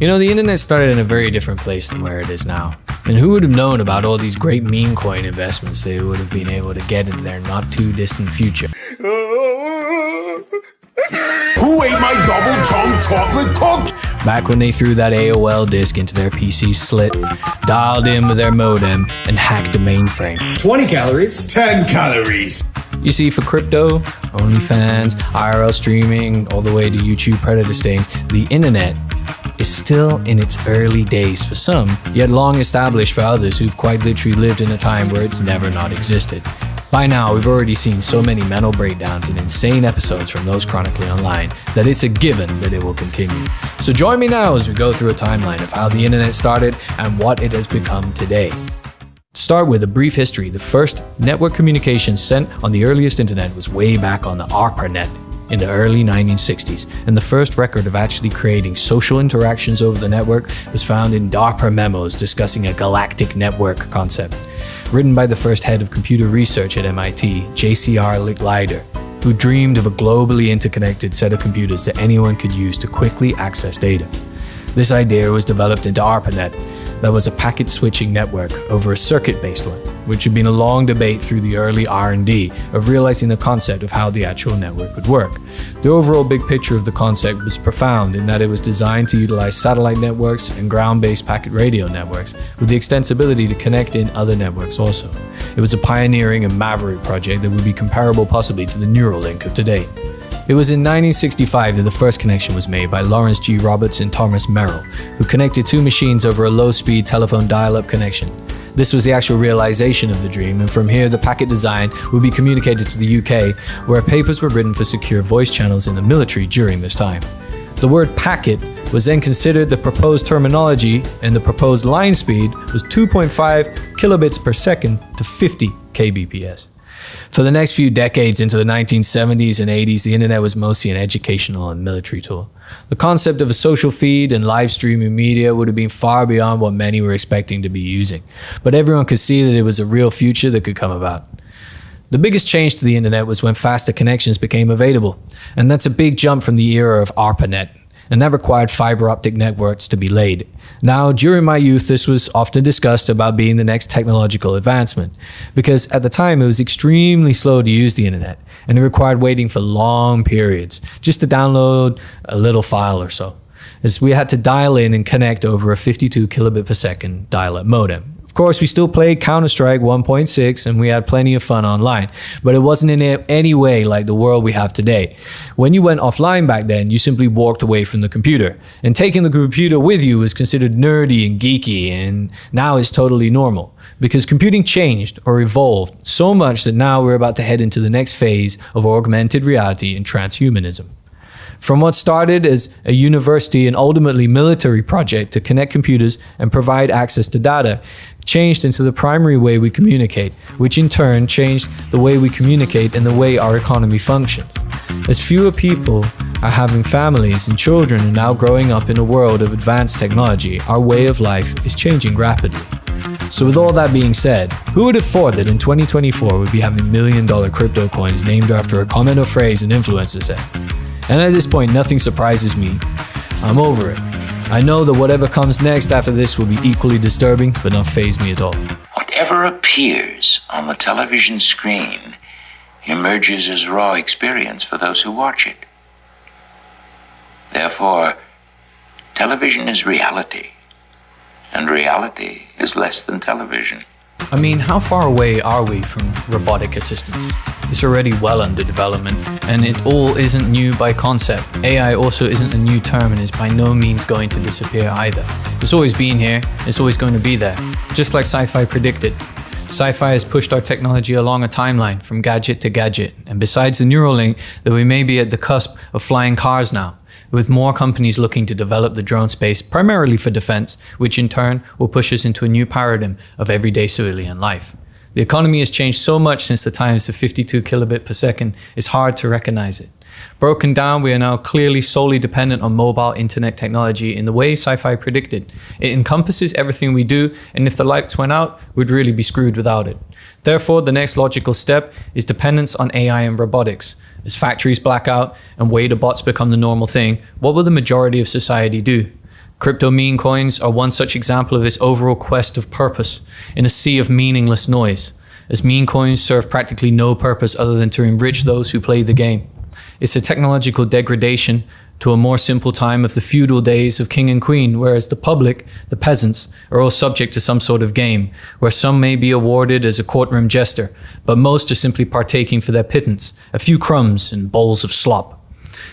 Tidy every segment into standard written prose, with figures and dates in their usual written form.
You know, the internet started in a very different place than where it is now. And who would have known about all these great meme coin investments they would have been able to get in their not too distant future? Who ate my double chunk chocolate cookie? Back when they threw that AOL disk into their PC slit, dialed in with their modem, and hacked the mainframe. 20 calories. 10 calories. You see, for crypto, OnlyFans, IRL streaming, all the way to YouTube predator stings, the internet is still in its early days for some, yet long established for others who've quite literally lived in a time where it's never not existed. By now, we've already seen so many mental breakdowns and insane episodes from those chronically online that it's a given that it will continue. So join me now as we go through a timeline of how the internet started and what it has become today. Start with a brief history. The first network communication sent on the earliest internet was way back on the Arpanet in the early 1960s, and the first record of actually creating social interactions over the network was found in DARPA memos discussing a galactic network concept, written by the first head of computer research at MIT, J.C.R. Licklider, who dreamed of a globally interconnected set of computers that anyone could use to quickly access data. This idea was developed into Arpanet, that was a packet switching network over a circuit-based one, which had been a long debate through the early R&D of realizing the concept of how the actual network would work. The overall big picture of the concept was profound in that it was designed to utilize satellite networks and ground-based packet radio networks with the extensibility to connect in other networks also. It was a pioneering and maverick project that would be comparable possibly to the Neuralink of today. It was in 1965 that the first connection was made by Lawrence G. Roberts and Thomas Merrill, who connected two machines over a low-speed telephone dial-up connection. This was the actual realization of the dream, and from here the packet design would be communicated to the UK, where papers were written for secure voice channels in the military during this time. The word packet was then considered the proposed terminology, and the proposed line speed was 2.5 kilobits per second to 50 kbps. For the next few decades into the 1970s and 80s, the internet was mostly an educational and military tool. The concept of a social feed and live streaming media would have been far beyond what many were expecting to be using, but everyone could see that it was a real future that could come about. The biggest change to the internet was when faster connections became available, and that's a big jump from the era of Arpanet, and that required fiber optic networks to be laid. Now, during my youth, this was often discussed about being the next technological advancement, because at the time it was extremely slow to use the internet, and it required waiting for long periods just to download a little file or so, as we had to dial in and connect over a 52 kilobit per second dial-up modem. Of course, we still played Counter-Strike 1.6 and we had plenty of fun online, but it wasn't in any way like the world we have today. When you went offline back then, you simply walked away from the computer, and taking the computer with you was considered nerdy and geeky, and now it's totally normal because computing changed or evolved so much that now we're about to head into the next phase of augmented reality and transhumanism. From what started as a university and ultimately military project to connect computers and provide access to data, changed into the primary way we communicate, which in turn changed the way we communicate and the way our economy functions. As fewer people are having families and children are now growing up in a world of advanced technology, our way of life is changing rapidly. So with all that being said, who would have thought that in 2024 we'd be having $1 million crypto coins named after a comment or phrase an influencer said? And at this point, nothing surprises me. I'm over it. I know that whatever comes next after this will be equally disturbing, but not faze me at all. Whatever appears on the television screen emerges as raw experience for those who watch it. Therefore, television is reality, and reality is less than television. I mean, how far away are we from robotic assistance? It's already well under development, and it all isn't new by concept. AI also isn't a new term and is by no means going to disappear either. It's always been here, it's always going to be there, just like sci-fi predicted. Sci-fi has pushed our technology along a timeline from gadget to gadget, and besides the Neuralink, that we may be at the cusp of flying cars now, with more companies looking to develop the drone space primarily for defense, which in turn will push us into a new paradigm of everyday civilian life. The economy has changed so much since the times of 52 kilobit per second, it's hard to recognize it. Broken down, we are now clearly solely dependent on mobile internet technology in the way sci-fi predicted. It encompasses everything we do, and if the lights went out, we'd really be screwed without it. Therefore, the next logical step is dependence on AI and robotics. As factories black out and waiter bots become the normal thing, what will the majority of society do? Crypto meme coins are one such example of this overall quest of purpose in a sea of meaningless noise, as meme coins serve practically no purpose other than to enrich those who play the game. It's a technological degradation to a more simple time of the feudal days of king and queen, whereas the public, the peasants, are all subject to some sort of game, where some may be awarded as a courtroom jester, but most are simply partaking for their pittance, a few crumbs and bowls of slop.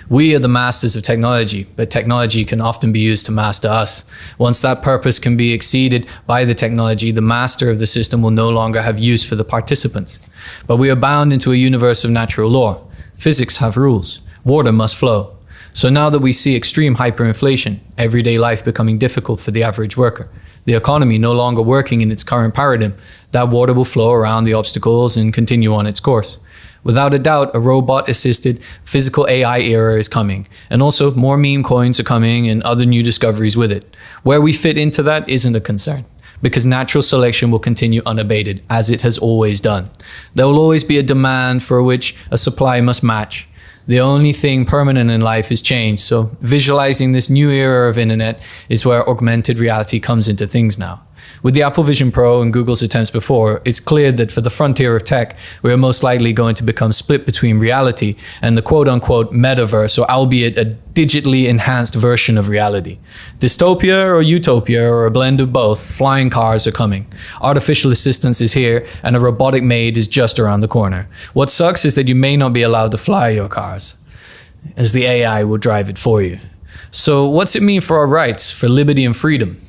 We are the masters of technology, but technology can often be used to master us. Once that purpose can be exceeded by the technology, the master of the system will no longer have use for the participants. But we are bound into a universe of natural law. Physics have rules. Water must flow. So now that we see extreme hyperinflation, everyday life becoming difficult for the average worker, the economy no longer working in its current paradigm, that water will flow around the obstacles and continue on its course. Without a doubt, a robot-assisted physical AI era is coming, and also more meme coins are coming and other new discoveries with it. Where we fit into that isn't a concern, because natural selection will continue unabated, as it has always done. There will always be a demand for which a supply must match. The only thing permanent in life is change, so visualizing this new era of internet is where augmented reality comes into things now. With the Apple Vision Pro and Google's attempts before, it's clear that for the frontier of tech, we are most likely going to become split between reality and the quote-unquote metaverse, or albeit a digitally enhanced version of reality. Dystopia or utopia or a blend of both, flying cars are coming. Artificial assistance is here and a robotic maid is just around the corner. What sucks is that you may not be allowed to fly your cars, as the AI will drive it for you. So what's it mean for our rights, for liberty and freedom?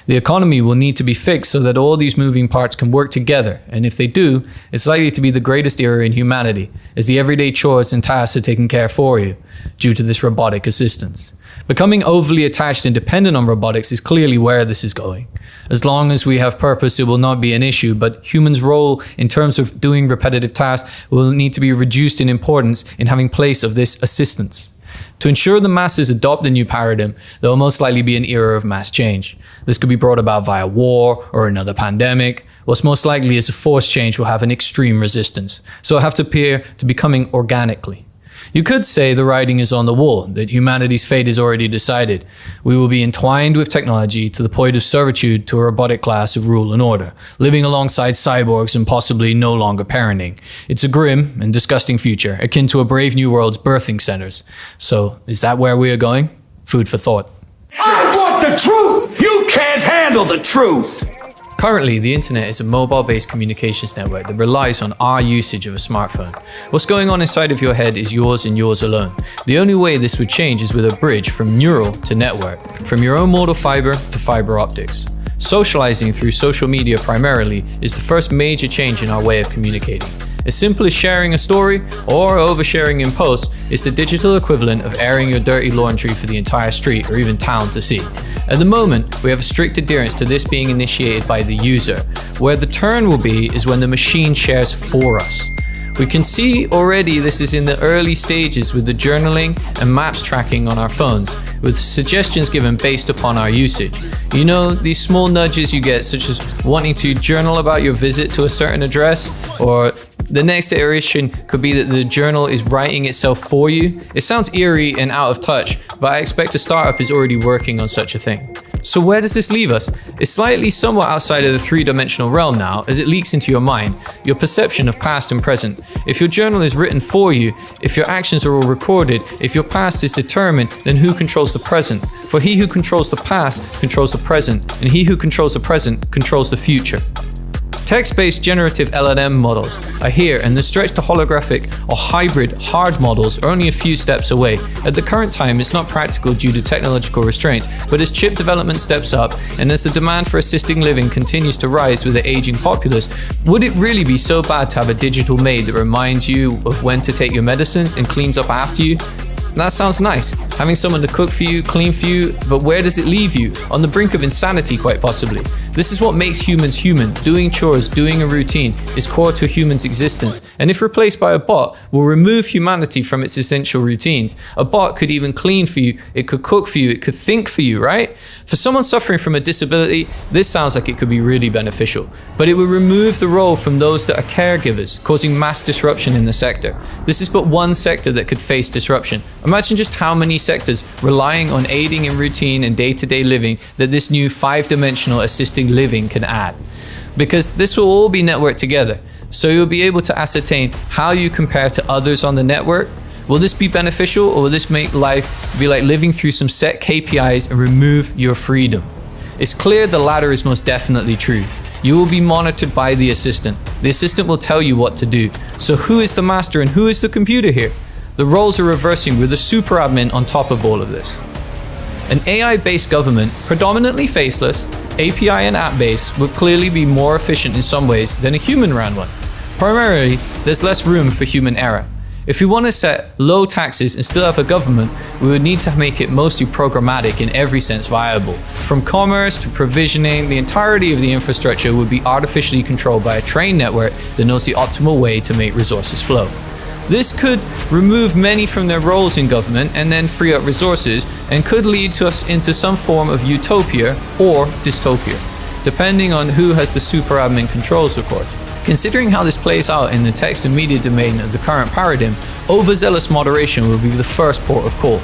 The economy will need to be fixed so that all these moving parts can work together, and if they do, it's likely to be the greatest era in humanity, as the everyday chores and tasks are taken care for you, due to this robotic assistance. Becoming overly attached and dependent on robotics is clearly where this is going. As long as we have purpose, it will not be an issue, but humans' role in terms of doing repetitive tasks will need to be reduced in importance in having place of this assistance. To ensure the masses adopt the new paradigm, there will most likely be an era of mass change. This could be brought about via war or another pandemic. What's most likely is a forced change will have an extreme resistance, so it'll have to appear to be coming organically. You could say the writing is on the wall, that humanity's fate is already decided. We will be entwined with technology to the point of servitude to a robotic class of rule and order, living alongside cyborgs and possibly no longer parenting. It's a grim and disgusting future, akin to a brave new world's birthing centers. So, is that where we are going? Food for thought. I want the truth! You can't handle the truth! Currently, the internet is a mobile-based communications network that relies on our usage of a smartphone. What's going on inside of your head is yours and yours alone. The only way this would change is with a bridge from neural to network, from your own mortal fiber to fiber optics. Socializing through social media primarily is the first major change in our way of communicating. As simple as sharing a story or oversharing in posts, it's the digital equivalent of airing your dirty laundry for the entire street or even town to see. At the moment, we have a strict adherence to this being initiated by the user. Where the turn will be is when the machine shares for us. We can see already this is in the early stages with the journaling and maps tracking on our phones, with suggestions given based upon our usage. You know, these small nudges you get, such as wanting to journal about your visit to a certain address, or the next iteration could be that the journal is writing itself for you. It sounds eerie and out of touch, but I expect a startup is already working on such a thing. So where does this leave us? It's slightly somewhat outside of the three-dimensional realm now, as it leaks into your mind, your perception of past and present. If your journal is written for you, if your actions are all recorded, if your past is determined, then who controls the present? For he who controls the past controls the present, and he who controls the present controls the future. Text-based generative LLM models are here, and the stretch to holographic or hybrid hard models are only a few steps away. At the current time, it's not practical due to technological restraints, but as chip development steps up and as the demand for assisted living continues to rise with the aging populace, would it really be so bad to have a digital maid that reminds you of when to take your medicines and cleans up after you? That sounds nice, having someone to cook for you, clean for you, but where does it leave you? On the brink of insanity, quite possibly. This is what makes humans human. Doing chores, doing a routine, is core to a human's existence, and if replaced by a bot, will remove humanity from its essential routines. A bot could even clean for you, it could cook for you, it could think for you, right? For someone suffering from a disability, this sounds like it could be really beneficial, but it would remove the role from those that are caregivers, causing mass disruption in the sector. This is but one sector that could face disruption. Imagine just how many sectors relying on aiding in routine and day-to-day living that this new 5-dimensional assisting living can add. Because this will all be networked together, so you'll be able to ascertain how you compare to others on the network. Will this be beneficial, or will this make life be like living through some set KPIs and remove your freedom? It's clear the latter is most definitely true. You will be monitored by the assistant. The assistant will tell you what to do. So who is the master and who is the computer here? The roles are reversing with a super admin on top of all of this. An AI-based government, predominantly faceless, API and app-based, would clearly be more efficient in some ways than a human-run one. Primarily, there's less room for human error. If we want to set low taxes and still have a government, we would need to make it mostly programmatic in every sense viable. From commerce to provisioning, the entirety of the infrastructure would be artificially controlled by a trained network that knows the optimal way to make resources flow. This could remove many from their roles in government and then free up resources, and could lead to us into some form of utopia or dystopia, depending on who has the super admin controls, of course. Considering how this plays out in the text and media domain of the current paradigm, overzealous moderation will be the first port of call.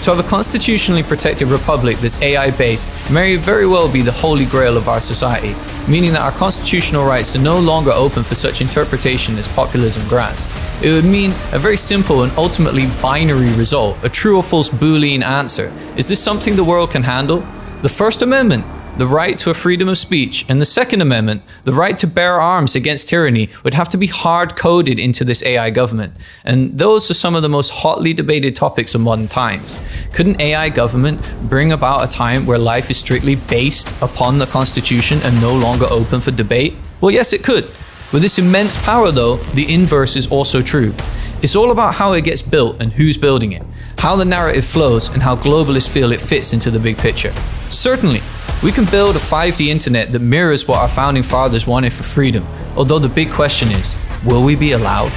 To have a constitutionally protected republic that's AI-based may very well be the holy grail of our society, meaning that our constitutional rights are no longer open for such interpretation as populism grants. It would mean a very simple and ultimately binary result, a true or false Boolean answer. Is this something the world can handle? The First Amendment, the right to a freedom of speech, and the Second Amendment, the right to bear arms against tyranny, would have to be hard-coded into this AI government. And those are some of the most hotly debated topics of modern times. Could an AI government bring about a time where life is strictly based upon the Constitution and no longer open for debate? Well, yes, it could. With this immense power, though, the inverse is also true. It's all about how it gets built and who's building it, how the narrative flows, and how globalists feel it fits into the big picture. Certainly, we can build a 5D internet that mirrors what our founding fathers wanted for freedom, although the big question is, will we be allowed?